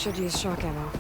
should use shock ammo.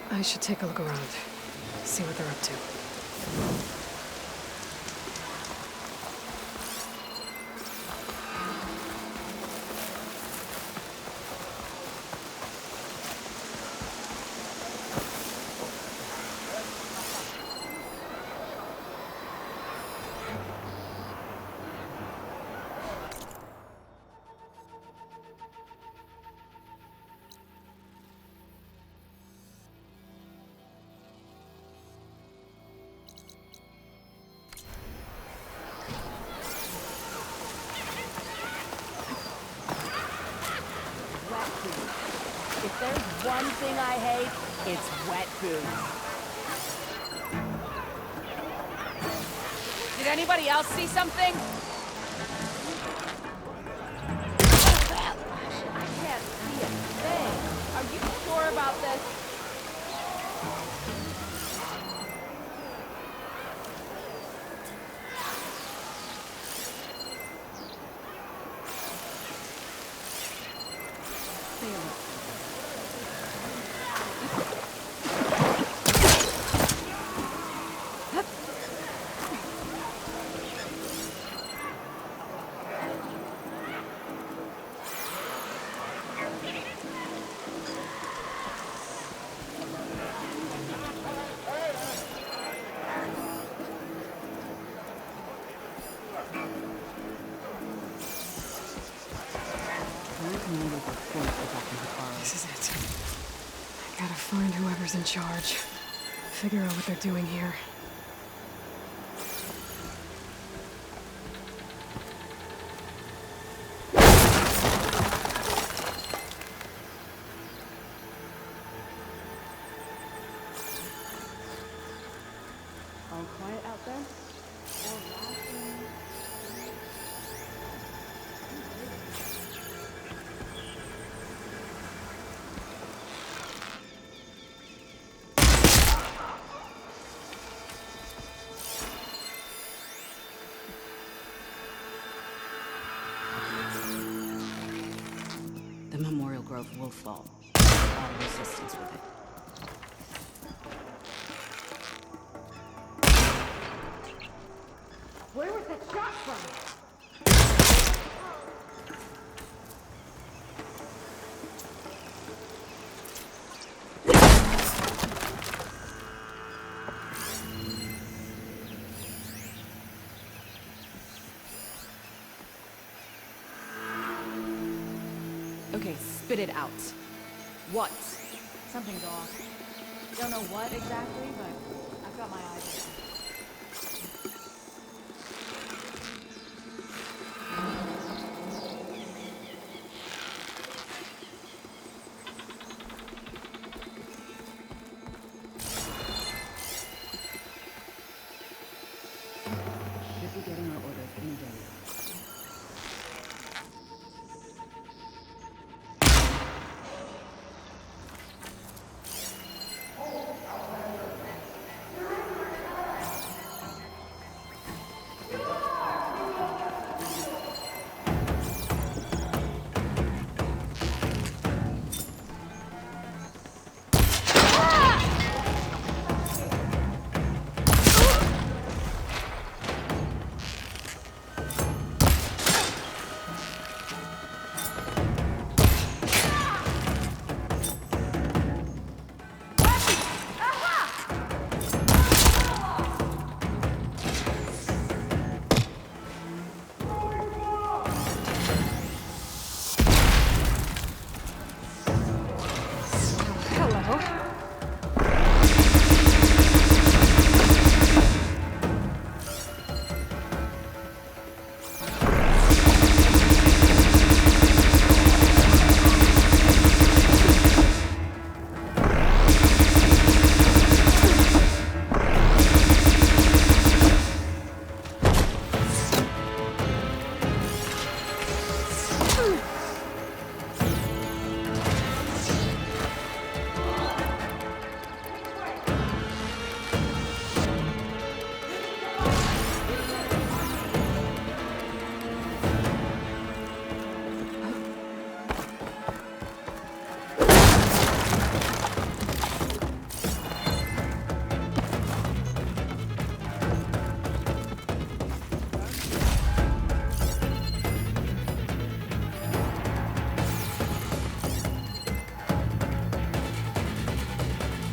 I should take a look around, see what they're up to. If there's one thing I hate, it's wet boots. Did anybody else see something? I can't see a thing. Are you sure about this? This is it. I gotta find whoever's in charge. Figure out what they're doing here. All quiet out there? The Memorial Grove will fall. All resistance with it. Where was that shot from? Okay, spit it out. What? Something's off. Don't know what exactly, but I've got my eyes open. Should be getting our orders any day.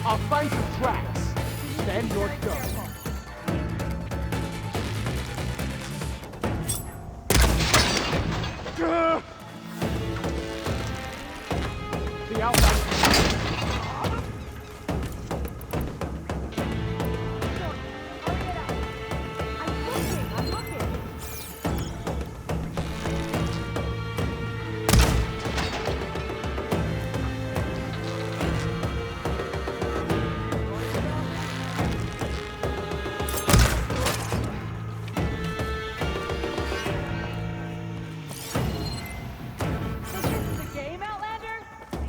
I'll find some tracks. Then you're done. The outline. I'm looking. So this is the game, Outlander?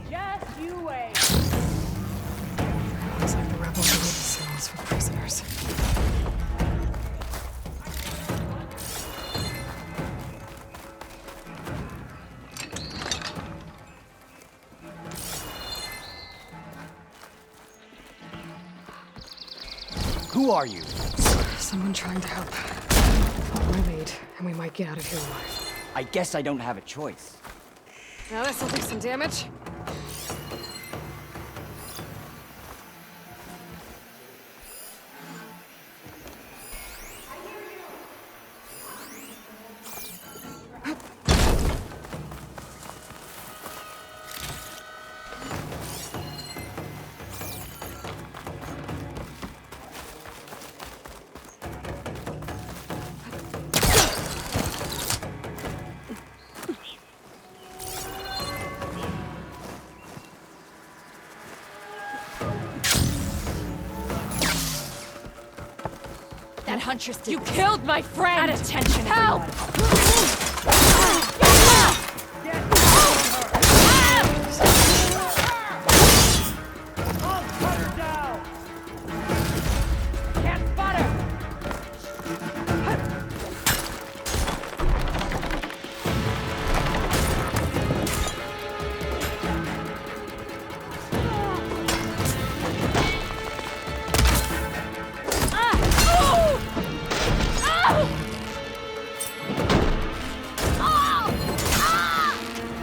Just you wait. Looks like the rebels are leaving cells for prisoners. Who are you? Someone trying to help. Follow my lead, and we might get out of here alive. I guess I don't have a choice. Now this'll do some damage. Huntress did You this. killed my friend! At attention, Help! I'll cut her down! Can't spot her!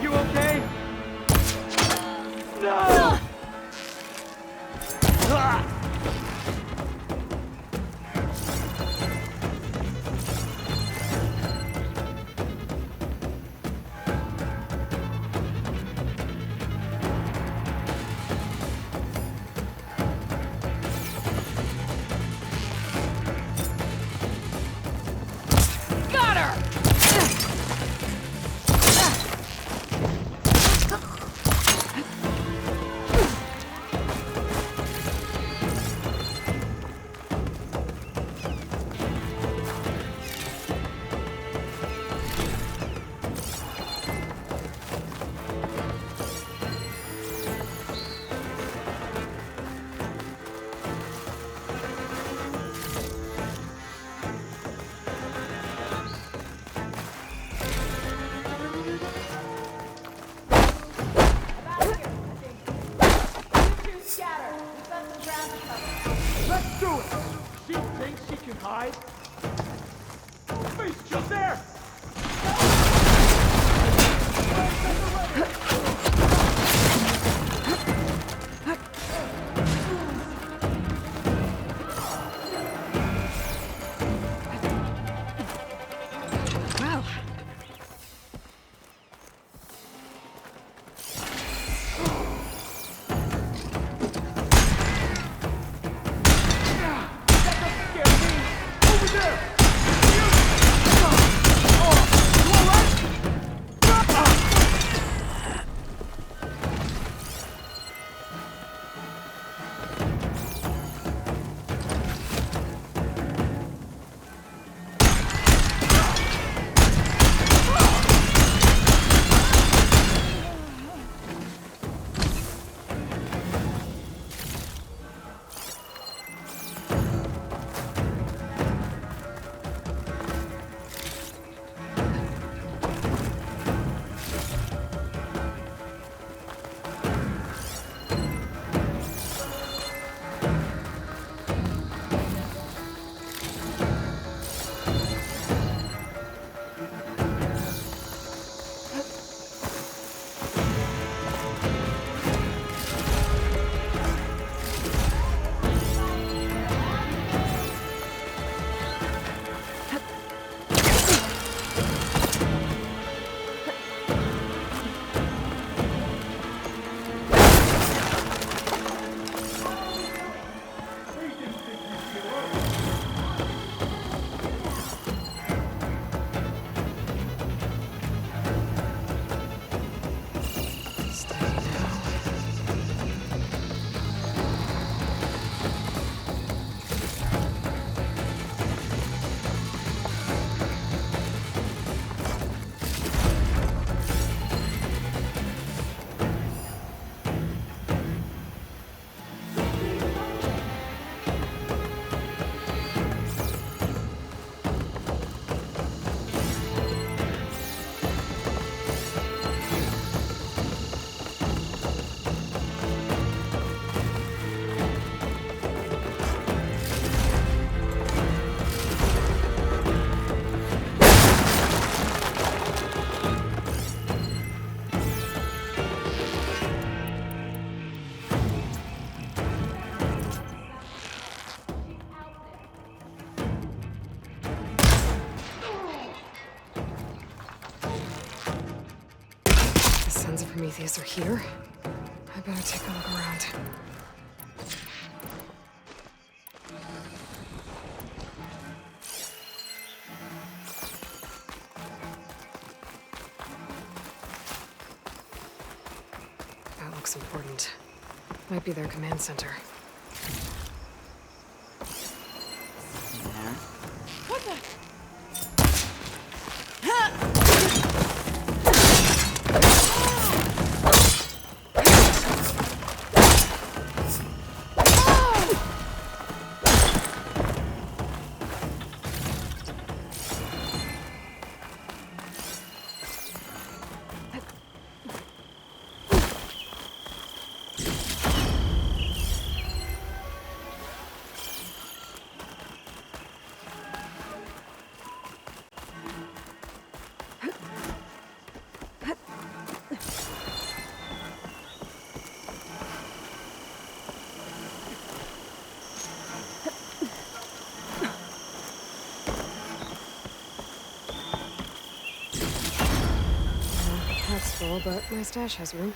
You okay? No! Ah! Got her! Let's do it! She thinks she can hide? Face just there! Well, Scare me! Over there! You alright? steady now. The Sons of Prometheus are here. I better take a look around. That looks important. Might be their command center. There. full, but my stash has room.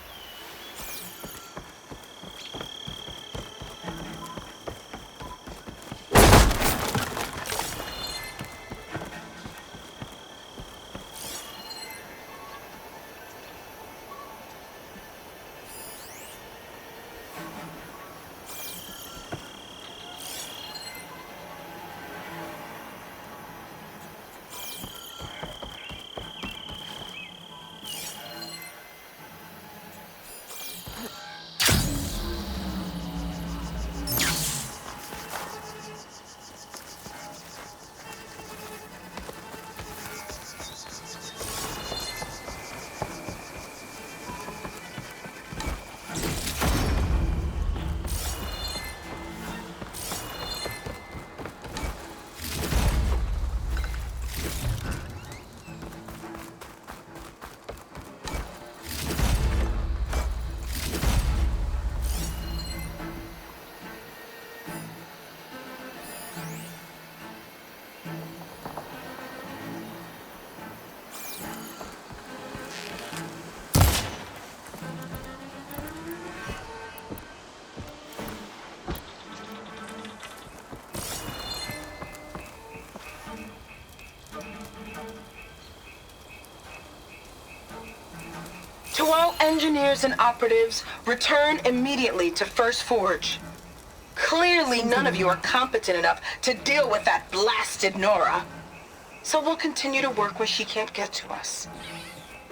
To all engineers and operatives, return immediately to First Forge. Clearly none of you are competent enough to deal with that blasted Nora. So we'll continue to work where she can't get to us.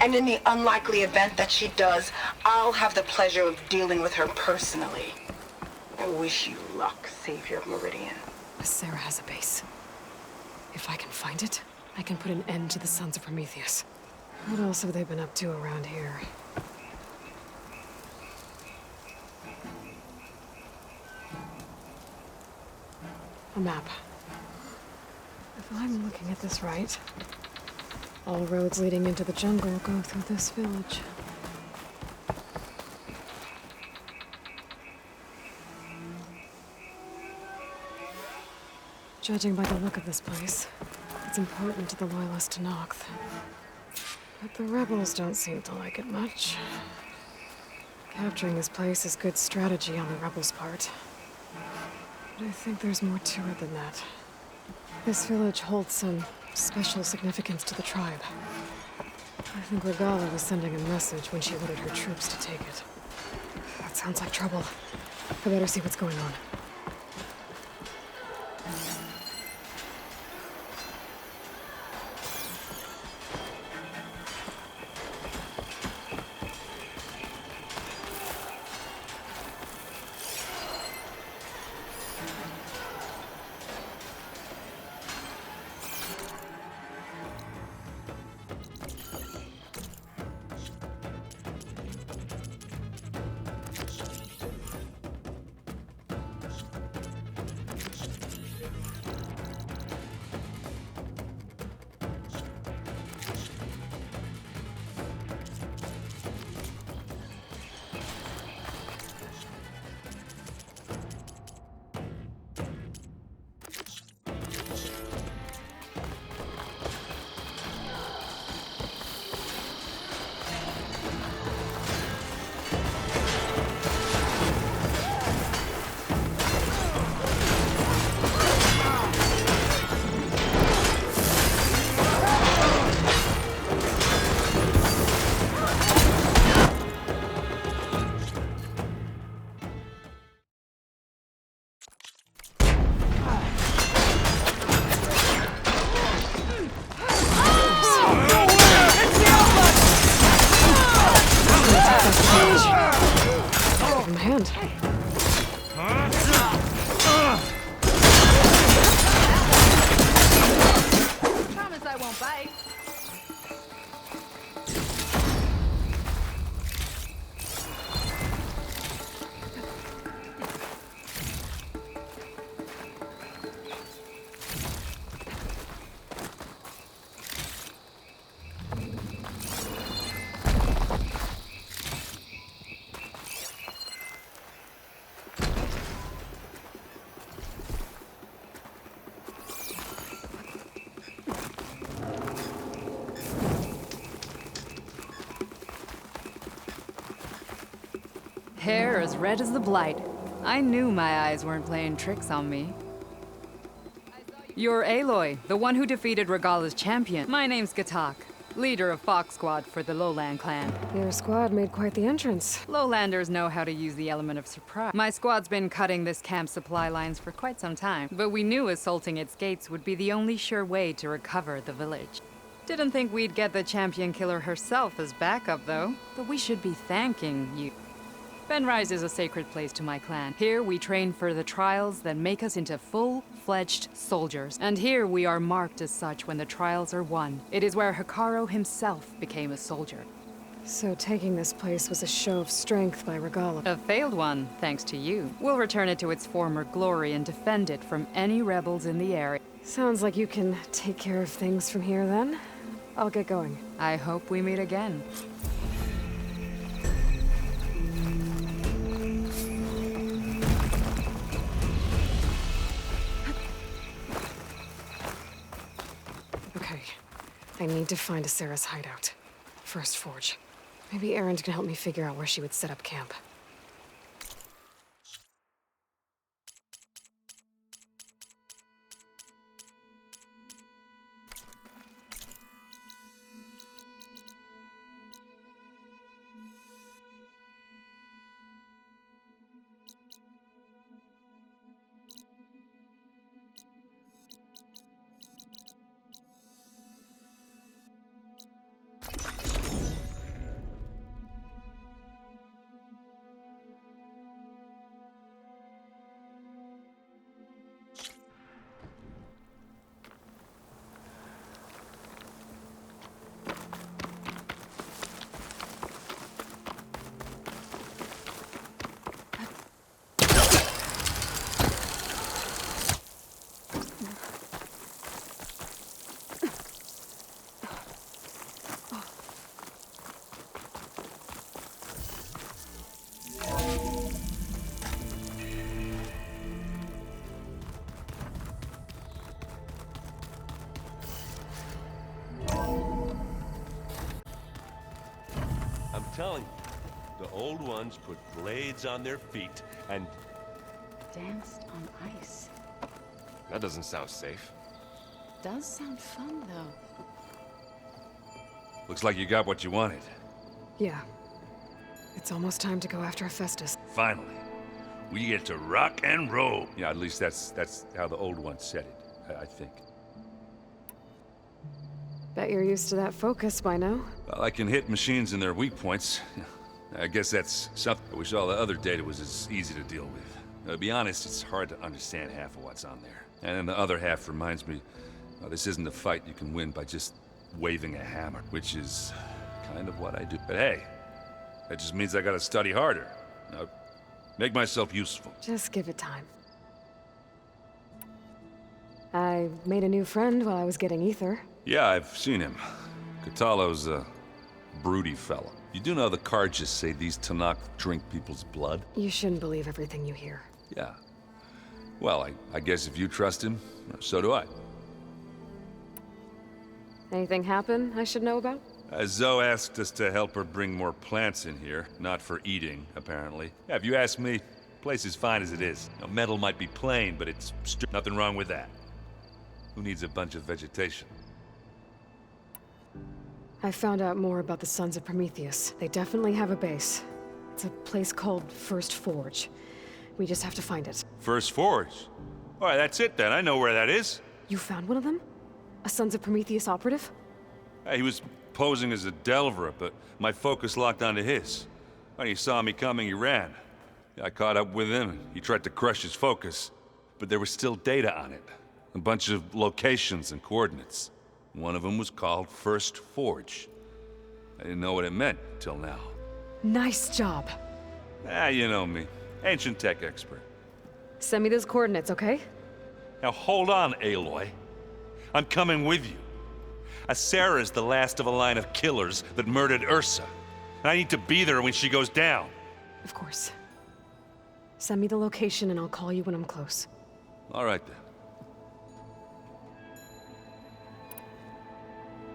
And in the unlikely event that she does, I'll have the pleasure of dealing with her personally. I wish you luck, Savior of Meridian. Sarah has a base. If I can find it, I can put an end to the Sons of Prometheus. What else have they been up to around here? A map. If I'm looking at this right, all roads leading into the jungle go through this village. Judging by the look of this place, it's important to the loyalists to Noct. But the rebels don't seem to like it much. Capturing this place is good strategy on the rebels' part. But I think there's more to it than that. This village holds some special significance to the tribe. I think Regala was sending a message when she ordered her troops to take it. That sounds like trouble. I better see what's going on. Hair as red as the Blight. I knew my eyes weren't playing tricks on me. You're Aloy, the one who defeated Regala's champion. My name's Gatak, leader of Fox Squad for the Lowland clan. Your squad made quite the entrance. Lowlanders know how to use the element of surprise. My squad's been cutting this camp's supply lines for quite some time, but we knew assaulting its gates would be the only sure way to recover the village. Didn't think we'd get the champion killer herself as backup, though. But we should be thanking you. Benrise is a sacred place to my clan. Here we train for the trials that make us into full-fledged soldiers. And here we are marked as such when the trials are won. It is where Hekarro himself became a soldier. So taking this place was a show of strength by Regala. A failed one, thanks to you. We'll return it to its former glory and defend it from any rebels in the area. Sounds like you can take care of things from here then. I'll get going. I hope we meet again. Okay. I need to find Asera's hideout. First Forge. Maybe Erend can help me figure out where she would set up camp. I'm telling you, the old ones put blades on their feet and... Danced on ice. That doesn't sound safe. Does sound fun, though. Looks like you got what you wanted. Yeah. It's almost time to go after Hephaestus. Finally. We get to rock and roll. Yeah, at least that's how the old ones said it, I think. Bet you're used to that focus by now. Well, I can hit machines in their weak points. I guess that's something. I wish all the other data was as easy to deal with. To be honest, it's hard to understand half of what's on there. And then the other half reminds me, this isn't a fight you can win by just waving a hammer, which is kind of what I do. But hey, that just means I gotta study harder. Make myself useful. Just give it time. I made a new friend while I was getting ether. Yeah, I've seen him. Kotallo's a broody fella. You do know the Carjas say these Tenakth drink people's blood? You shouldn't believe everything you hear. Yeah. Well, I guess if you trust him, so do I. Anything happen I should know about? Zoe asked us to help her bring more plants in here. Not for eating, apparently. Yeah, if you ask me, the place is fine as it is. Metal might be plain, but it's nothing wrong with that. Who needs a bunch of vegetation? I found out more about the Sons of Prometheus. They definitely have a base. It's a place called First Forge. We just have to find it. First Forge? All right, that's it then. I know where that is. You found one of them? A Sons of Prometheus operative? He was posing as a Delver, but my focus locked onto his. When he saw me coming, he ran. I caught up with him, and he tried to crush his focus. But there was still data on it. A bunch of locations and coordinates. One of them was called First Forge. I didn't know what it meant till now. Nice job. You know me. Ancient tech expert. Send me those coordinates, okay? Now hold on, Aloy. I'm coming with you. Asera's the last of a line of killers that murdered Ursa. And I need to be there when she goes down. Of course. Send me the location and I'll call you when I'm close. All right then.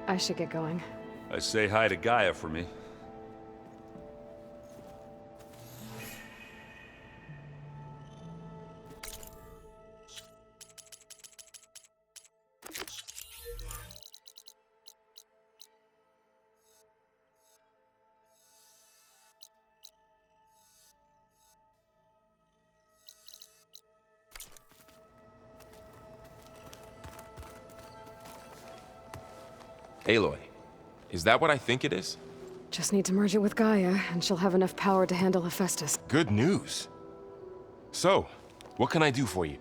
I should get going. Say hi to Gaia for me. Aloy, is that what I think it is? Just need to merge it with Gaia, and she'll have enough power to handle Hephaestus. Good news. So, what can I do for you?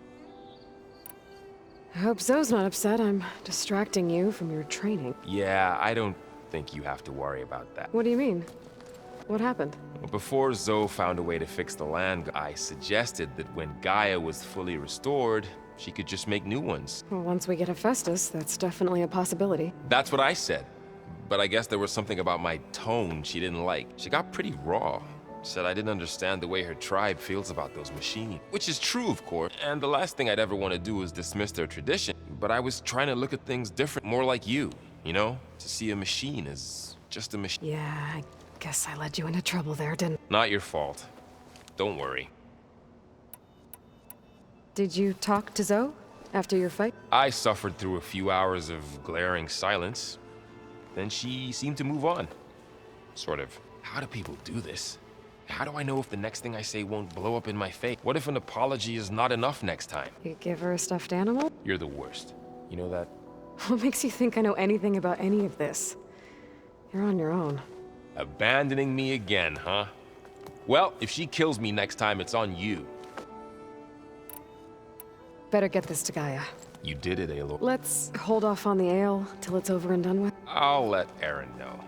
I hope Zoe's not upset. I'm distracting you from your training. Yeah, I don't think you have to worry about that. What do you mean? What happened? Well, before Zoe found a way to fix the land, I suggested that when Gaia was fully restored, she could just make new ones. Well, once we get Hephaestus, that's definitely a possibility. That's what I said. But I guess there was something about my tone she didn't like. She got pretty raw. Said I didn't understand the way her tribe feels about those machines. Which is true, of course. And the last thing I'd ever want to do is dismiss their tradition. But I was trying to look at things different, more like you know? To see a machine as just a machine. Yeah, I guess I led you into trouble there, didn't Not your fault. Don't worry. Did you talk to Zoe after your fight? I suffered through a few hours of glaring silence. Then she seemed to move on. Sort of. How do people do this? How do I know if the next thing I say won't blow up in my face? What if an apology is not enough next time? You give her a stuffed animal? You're the worst. You know that? What makes you think I know anything about any of this? You're on your own. Abandoning me again, huh? Well, if she kills me next time, it's on you. Better get this to Gaia. You did it, Aloy. Let's hold off on the ale till it's over and done with. I'll let Aaron know.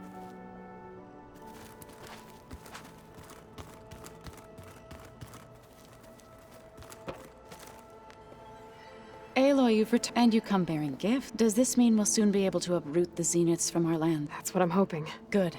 Aloy, you've returned, and you come bearing gift. Does this mean we'll soon be able to uproot the Zeniths from our land? That's what I'm hoping. Good.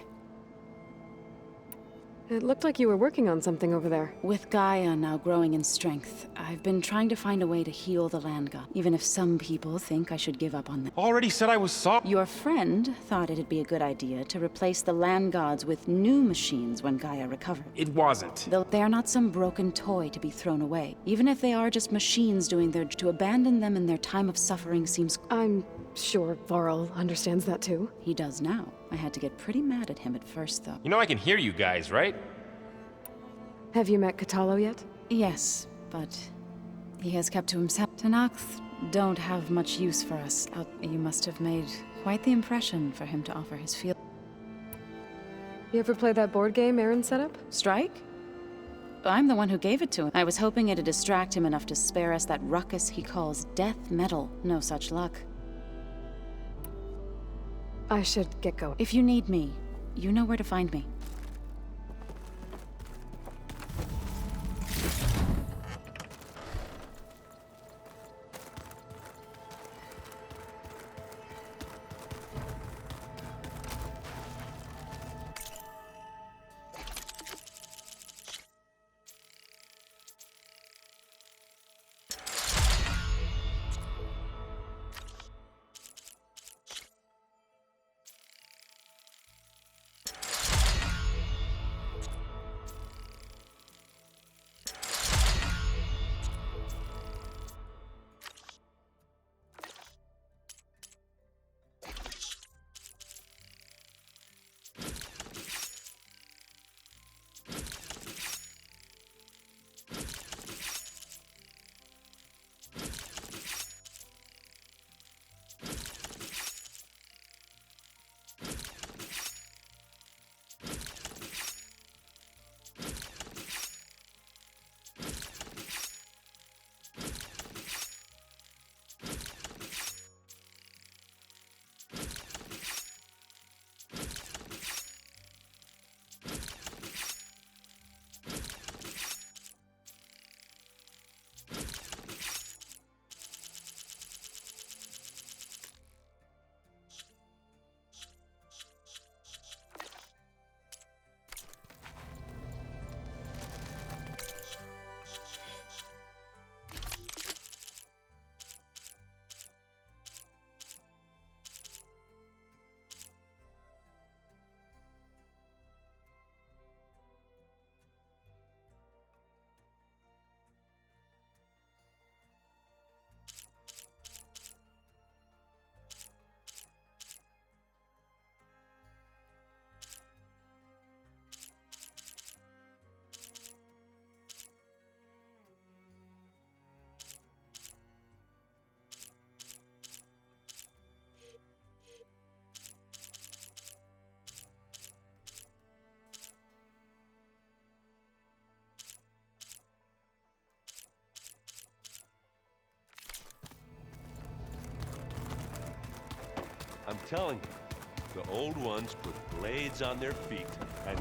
It looked like you were working on something over there. With Gaia now growing in strength, I've been trying to find a way to heal the land god, even if some people think I should give up on them. Already said I was sorry. Your friend thought it'd be a good idea to replace the land gods with new machines when Gaia recovered. It wasn't. They are not some broken toy to be thrown away. Even if they are just machines doing their... To abandon them in their time of suffering seems... I'm sure Varl understands that too. He does now. I had to get pretty mad at him at first, though. You know I can hear you guys, right? Have you met Katalo yet? Yes, but he has kept to himself. Tenakth don't have much use for us. You must have made quite the impression for him to offer his feel. You ever play that board game Aaron set up? Strike? I'm the one who gave it to him. I was hoping it'd distract him enough to spare us that ruckus he calls death metal. No such luck. I should get going. If you need me, you know where to find me. telling you, the old ones put blades on their feet and...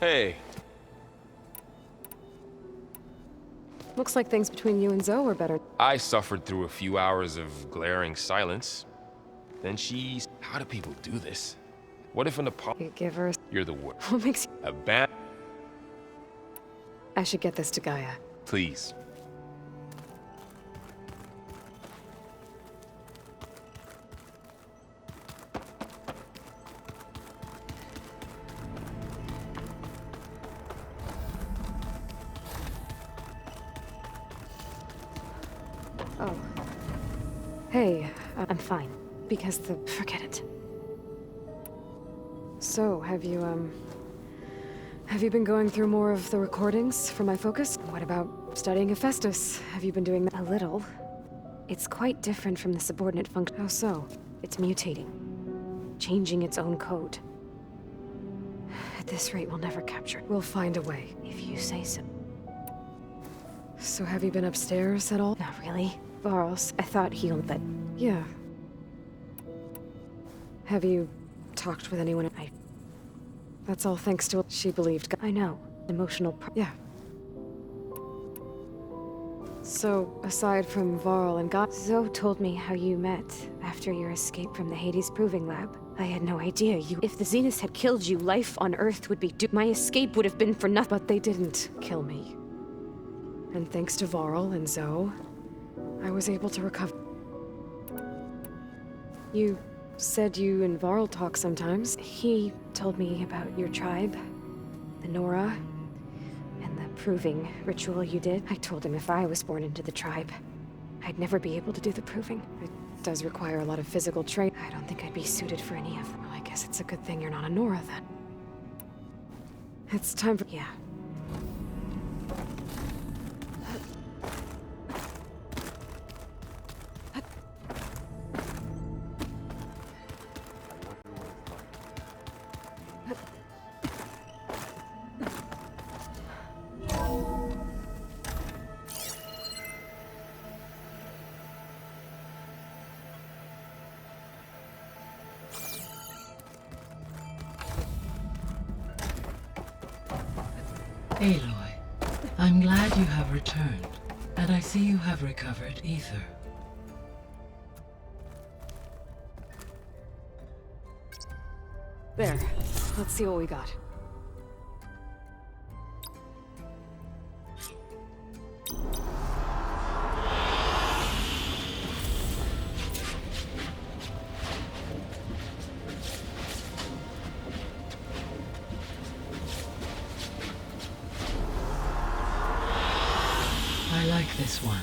Hey, Looks like things between you and Zoe are better. I suffered through a few hours of glaring silence. Then she's... How do people do this? What if an apology... You give her... You're the worst. What makes you... A ban... I should get this to Gaia. Please. Oh. Hey, I'm fine. Because the... Forget it. So, have you been going through more of the recordings for my focus? What about studying Hephaestus? Have you been doing that? A little. It's quite different from the subordinate function. How so? It's mutating. Changing its own code. At this rate, we'll never capture it. We'll find a way. If you say so. So have you been upstairs at all? Not really. Varls, I thought he'll, but... Yeah. Have you talked with anyone? That's all thanks to... She believed... I know. Emotional... Yeah. So, aside from Varl and God... Zoe told me how you met after your escape from the Hades Proving Lab. I had no idea you... If the Zeniths had killed you, life on Earth would be My escape would have been for nothing. But they didn't kill me. And thanks to Varl and Zoe, I was able to recover. You said you and Varl talk sometimes. He told me about your tribe, the Nora, and the proving ritual you did. I told him if I was born into the tribe, I'd never be able to do the proving. It does require a lot of physical training. I don't think I'd be suited for any of them. Well, I guess it's a good thing you're not a Nora, then. It's time for... Yeah. Aloy, I'm glad you have returned, and I see you have recovered Ether. There. Let's see what we got. I like this one.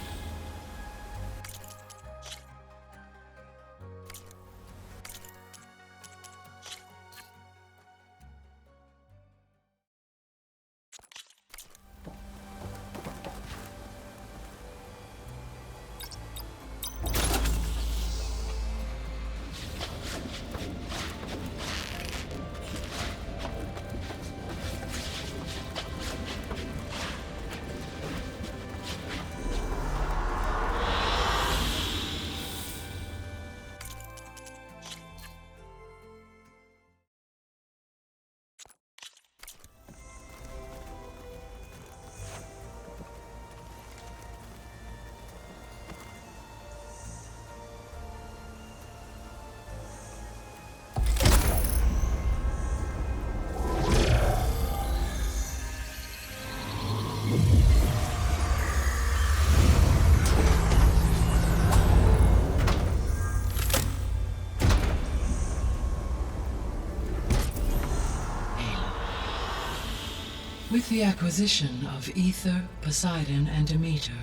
With the acquisition of Ether, Poseidon, and Demeter,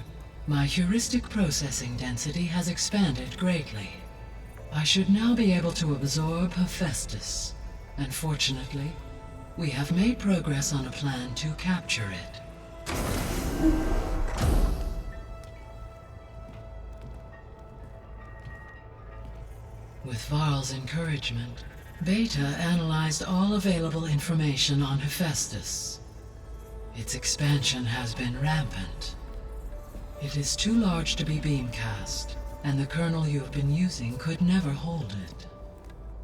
my heuristic processing density has expanded greatly. I should now be able to absorb Hephaestus, and fortunately, we have made progress on a plan to capture it. With Varl's encouragement, Beta analyzed all available information on Hephaestus. Its expansion has been rampant. It is too large to be beamcast, and the kernel you have been using could never hold it.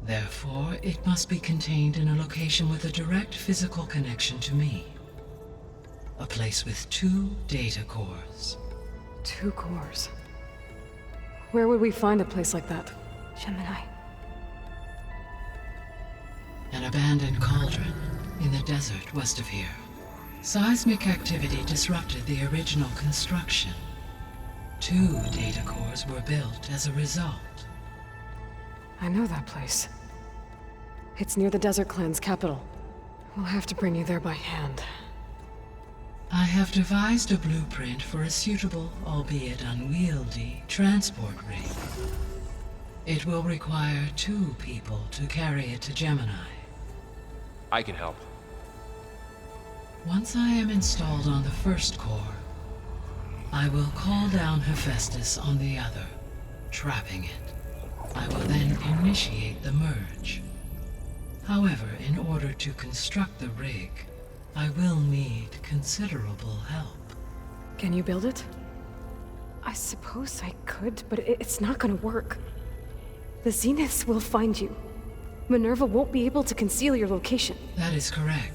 Therefore, it must be contained in a location with a direct physical connection to me. A place with 2 data cores. 2 cores. Where would we find a place like that? Gemini. An abandoned cauldron in the desert west of here. Seismic activity disrupted the original construction. 2 data cores were built as a result. I know that place. It's near the Desert Clan's capital. We'll have to bring you there by hand. I have devised a blueprint for a suitable, albeit unwieldy, transport rig. It will require 2 people to carry it to Gemini. I can help. Once I am installed on the first core, I will call down Hephaestus on the other, trapping it. I will then initiate the merge. However, in order to construct the rig, I will need considerable help. Can you build it? I suppose I could, but it's not gonna work. The Zeniths will find you. Minerva won't be able to conceal your location. That is correct.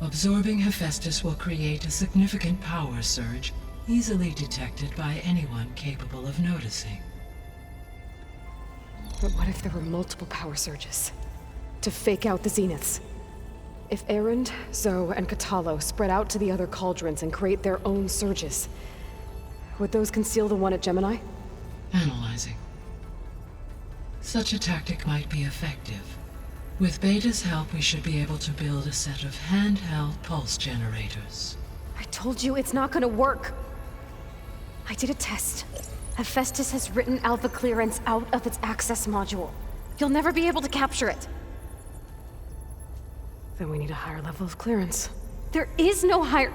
Absorbing Hephaestus will create a significant power surge, easily detected by anyone capable of noticing. But what if there were multiple power surges? To fake out the Zeniths? If Erend, Zoe, and Katalo spread out to the other cauldrons and create their own surges, would those conceal the one at Gemini? Analyzing. Such a tactic might be effective. With Beta's help, we should be able to build a set of handheld pulse generators. I told you it's not gonna work. I did a test. Hephaestus has written Alpha clearance out of its access module. You'll never be able to capture it. Then we need a higher level of clearance. There is no higher...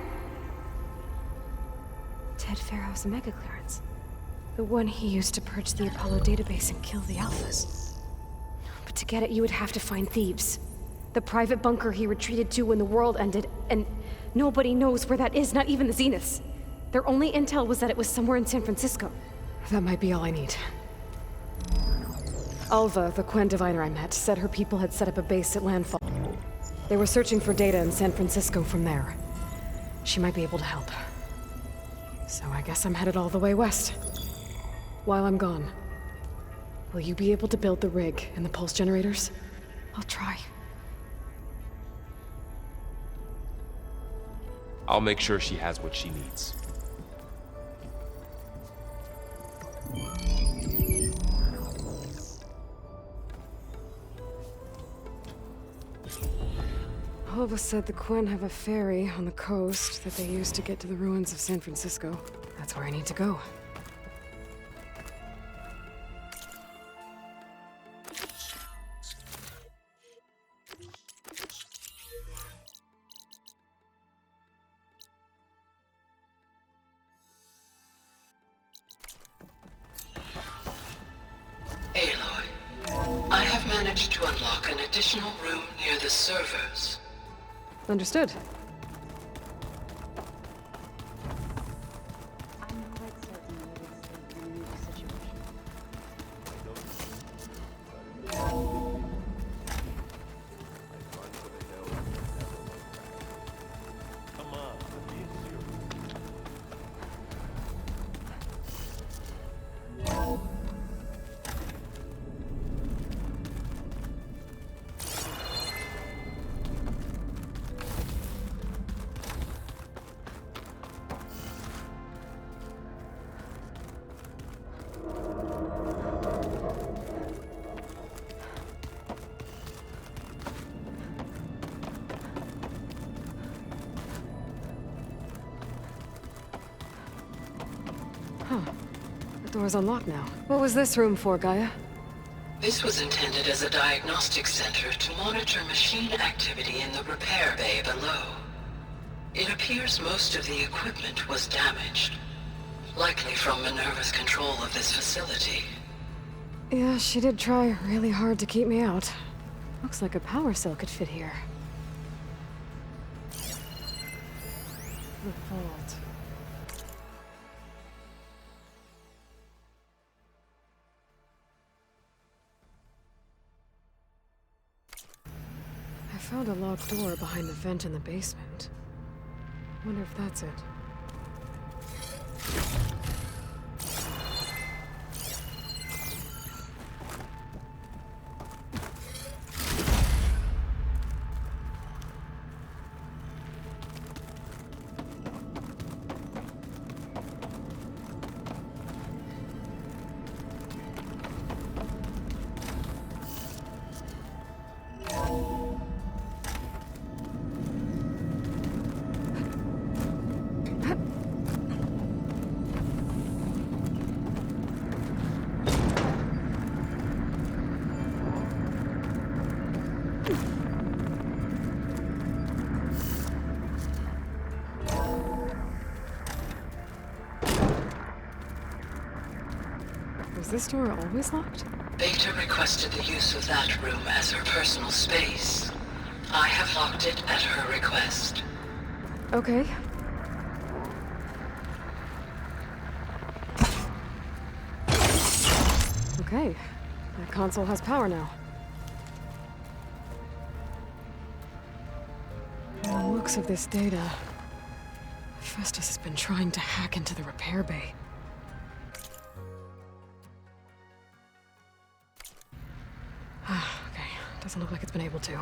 Ted Pharaoh's mega clearance. The one he used to purge the Apollo database and kill the Alphas. But to get it, you would have to find Thebes. The private bunker he retreated to when the world ended, and nobody knows where that is, not even the Zeniths. Their only intel was that it was somewhere in San Francisco. That might be all I need. Alva, the Quen diviner I met, said her people had set up a base at landfall. They were searching for data in San Francisco from there. She might be able to help. So I guess I'm headed all the way west. While I'm gone, will you be able to build the rig and the pulse generators? I'll try. I'll make sure she has what she needs. Alva said the Quen have a ferry on the coast that they use to get to the ruins of San Francisco. That's where I need to go. Aloy, I have managed to unlock an additional room near the servers. Understood. Door's unlocked now. What was this room for, Gaia? This was intended as a diagnostic center to monitor machine activity in the repair bay below. It appears most of the equipment was damaged, likely from Minerva's control of this facility. Yeah, she did try really hard to keep me out. Looks like a power cell could fit here. The vault. I found a locked door behind the vent in the basement. Wonder if that's it. Was this door always locked? Beta requested the use of that room as her personal space. I have locked it at her request. Okay. Okay. That console has power now. From the looks of this data, Festus has been trying to hack into the repair bay. Okay, doesn't look like it's been able to.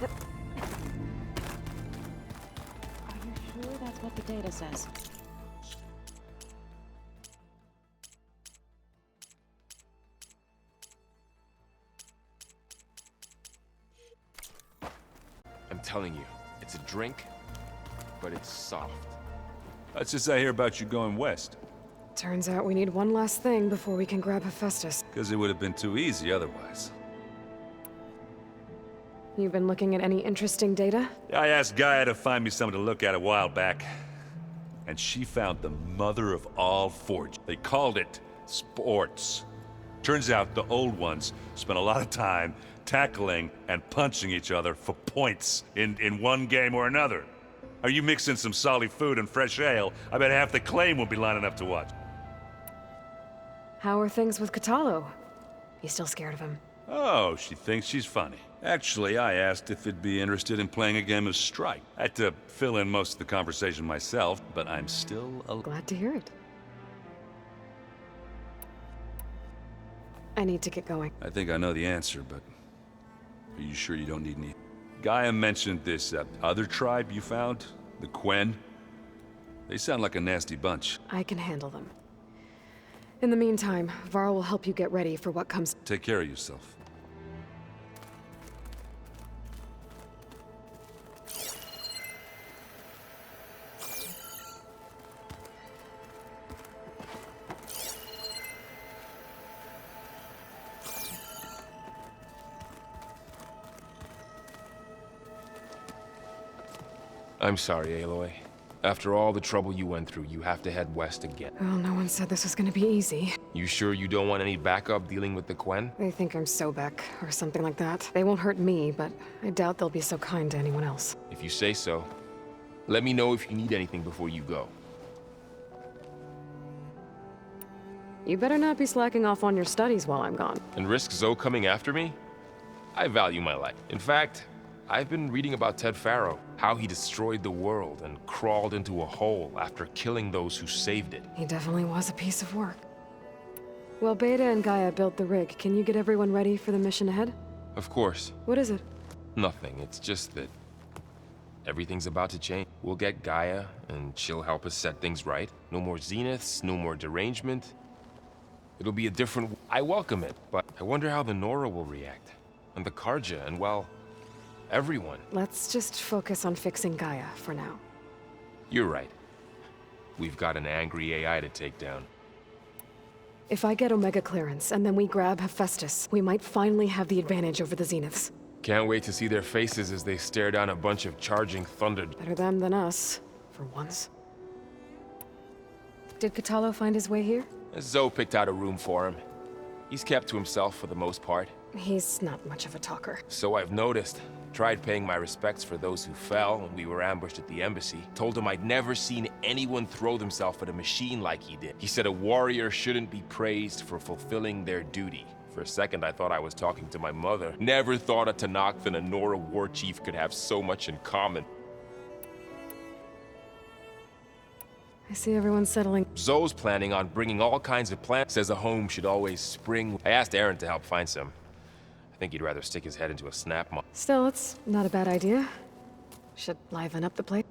Are you sure that's what the data says? I'm telling you, it's a drink, but it's soft. That's just I hear about you going west. Turns out we need one last thing before we can grab Hephaestus. Because it would have been too easy otherwise. You've been looking at any interesting data? I asked Gaia to find me something to look at a while back. And she found the mother of all forge. They called it sports. Turns out the old ones spent a lot of time tackling and punching each other for points in one game or another. Are you mixing some solid food and fresh ale? I bet half the claim will be lining up to watch. How are things with Kotallo? You still scared of him? Oh, she thinks she's funny. Actually, I asked if it'd be interested in playing a game of Strike. I had to fill in most of the conversation myself, but I'm still glad to hear it. I need to get going. I think I know the answer, but are you sure you don't need any? Gaia mentioned this other tribe you found, the Quen. They sound like a nasty bunch. I can handle them. In the meantime, Varl will help you get ready for what comes. Take care of yourself. I'm sorry, Aloy. After all the trouble you went through, you have to head west again. Well, no one said this was gonna be easy. You sure you don't want any backup dealing with the Quen? They think I'm Sobek, or something like that. They won't hurt me, but I doubt they'll be so kind to anyone else. If you say so. Let me know if you need anything before you go. You better not be slacking off on your studies while I'm gone. And risk Zoe coming after me? I value my life. In fact, I've been reading about Ted Faro, how he destroyed the world and crawled into a hole after killing those who saved it. He definitely was a piece of work. Well, Beta and Gaia built the rig. Can you get everyone ready for the mission ahead? Of course. What is it? Nothing. It's just that everything's about to change. We'll get Gaia, and she'll help us set things right. No more zeniths, no more derangement. It'll be a different... I welcome it, but I wonder how the Nora will react. And the Karja, and well, everyone. Let's just focus on fixing Gaia for now. You're right. We've got an angry AI to take down. If I get Omega clearance, and then we grab Hephaestus, we might finally have the advantage over the Zeniths. Can't wait to see their faces as they stare down a bunch of charging thunder. Better them than us, for once. Did Kotallo find his way here? Zoe picked out a room for him. He's kept to himself for the most part. He's not much of a talker. So I've noticed. Tried paying my respects for those who fell when we were ambushed at the embassy. Told him I'd never seen anyone throw themselves at a machine like he did. He said a warrior shouldn't be praised for fulfilling their duty. For a second, I thought I was talking to my mother. Never thought a Tenakth and a Nora war chief could have so much in common. I see everyone settling. Zoe's planning on bringing all kinds of plants. Says a home should always spring. I asked Aaron to help find some. I think he'd rather stick his head into a snap mine. Still, it's not a bad idea. Should liven up the place.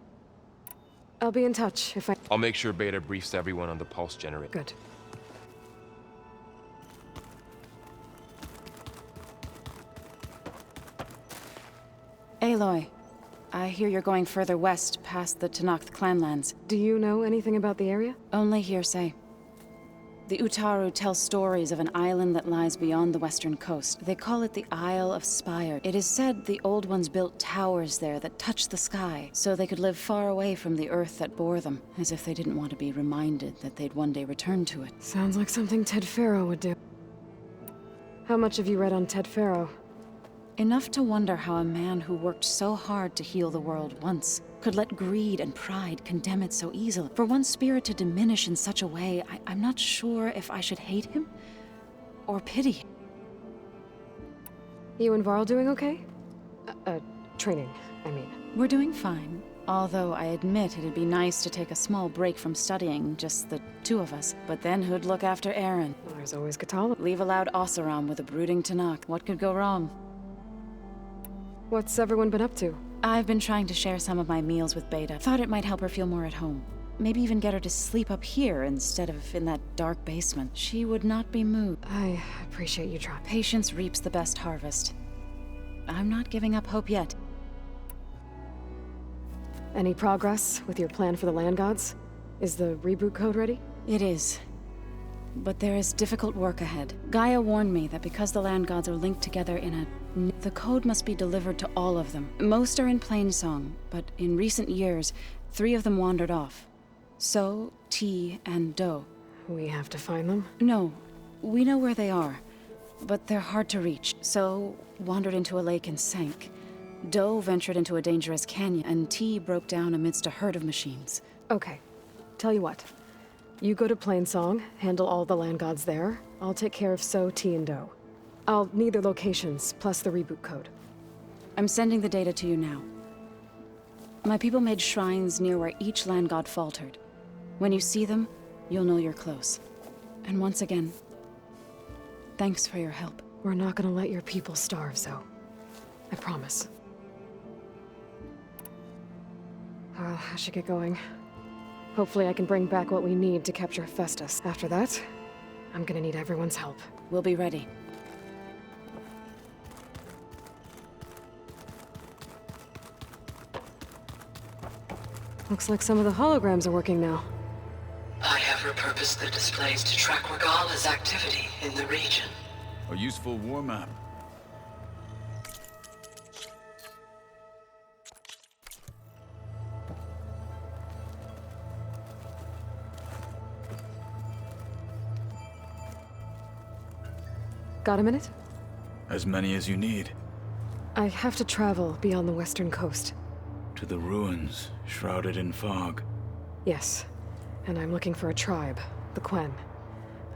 I'll be in touch if I... I'll make sure Beta briefs everyone on the pulse generator. Good. Aloy, I hear you're going further west past the Tenakth clanlands. Do you know anything about the area? Only hearsay. The Utaru tell stories of an island that lies beyond the western coast. They call it the Isle of Spire. It is said the Old Ones built towers there that touch the sky, so they could live far away from the earth that bore them, as if they didn't want to be reminded that they'd one day return to it. Sounds like something Ted Faro would do. How much have you read on Ted Faro? Enough to wonder how a man who worked so hard to heal the world once could let greed and pride condemn it so easily. For one spirit to diminish in such a way, I'm not sure if I should hate him or pity him. You and Varl doing okay? Training, I mean. We're doing fine. Although I admit it'd be nice to take a small break from studying, just the two of us. But then who'd look after Aaron? Well, there's always Kotallo. Leave a loud Oseram with a brooding Tenakth. What could go wrong? What's everyone been up to? I've been trying to share some of my meals with Beta. Thought it might help her feel more at home. Maybe even get her to sleep up here instead of in that dark basement. She would not be moved. I appreciate you trying. Patience reaps the best harvest. I'm not giving up hope yet. Any progress with your plan for the land gods? Is the reboot code ready? It is. But there is difficult work ahead. Gaia warned me that because the land gods are linked together in a... the code must be delivered to all of them. Most are in Plainsong, but in recent years, 3 of them wandered off. So, T, and Do. We have to find them? No. We know where they are. But they're hard to reach. So, wandered into a lake and sank. Do ventured into a dangerous canyon, and T broke down amidst a herd of machines. Okay. Tell you what. You go to Plainsong, handle all the land gods there. I'll take care of So, T, and Do. I'll need their locations, plus the reboot code. I'm sending the data to you now. My people made shrines near where each land god faltered. When you see them, you'll know you're close. And once again, thanks for your help. We're not gonna let your people starve, Zoe. I promise. Well, I should get going. Hopefully I can bring back what we need to capture Hephaestus. After that, I'm gonna need everyone's help. We'll be ready. Looks like some of the holograms are working now. I have repurposed the displays to track Regala's activity in the region. A useful war map. Got a minute? As many as you need. I have to travel beyond the western coast. To the ruins, shrouded in fog. Yes. And I'm looking for a tribe, the Quen.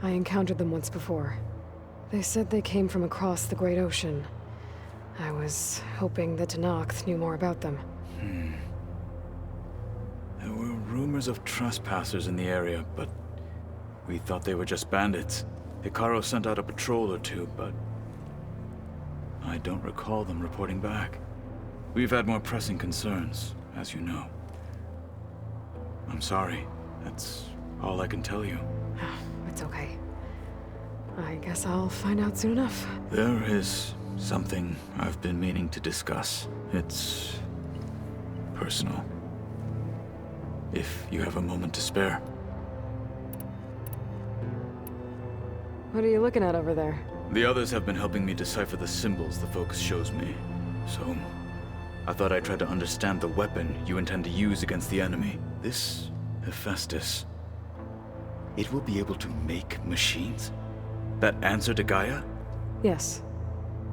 I encountered them once before. They said they came from across the Great Ocean. I was hoping that Tenakth knew more about them. There were rumors of trespassers in the area, but we thought they were just bandits. Hekarro sent out a patrol or two, but I don't recall them reporting back. We've had more pressing concerns, as you know. I'm sorry. That's all I can tell you. It's okay. I guess I'll find out soon enough. There is something I've been meaning to discuss. It's personal. If you have a moment to spare. What are you looking at over there? The others have been helping me decipher the symbols the Focus shows me. So, I thought I'd try to understand the weapon you intend to use against the enemy. This Hephaestus, it will be able to make machines? That answer to Gaia? Yes.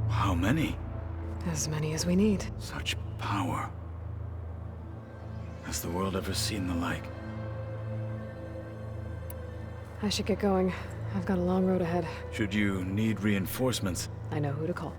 How many? As many as we need. Such power. Has the world ever seen the like? I should get going. I've got a long road ahead. Should you need reinforcements? I know who to call.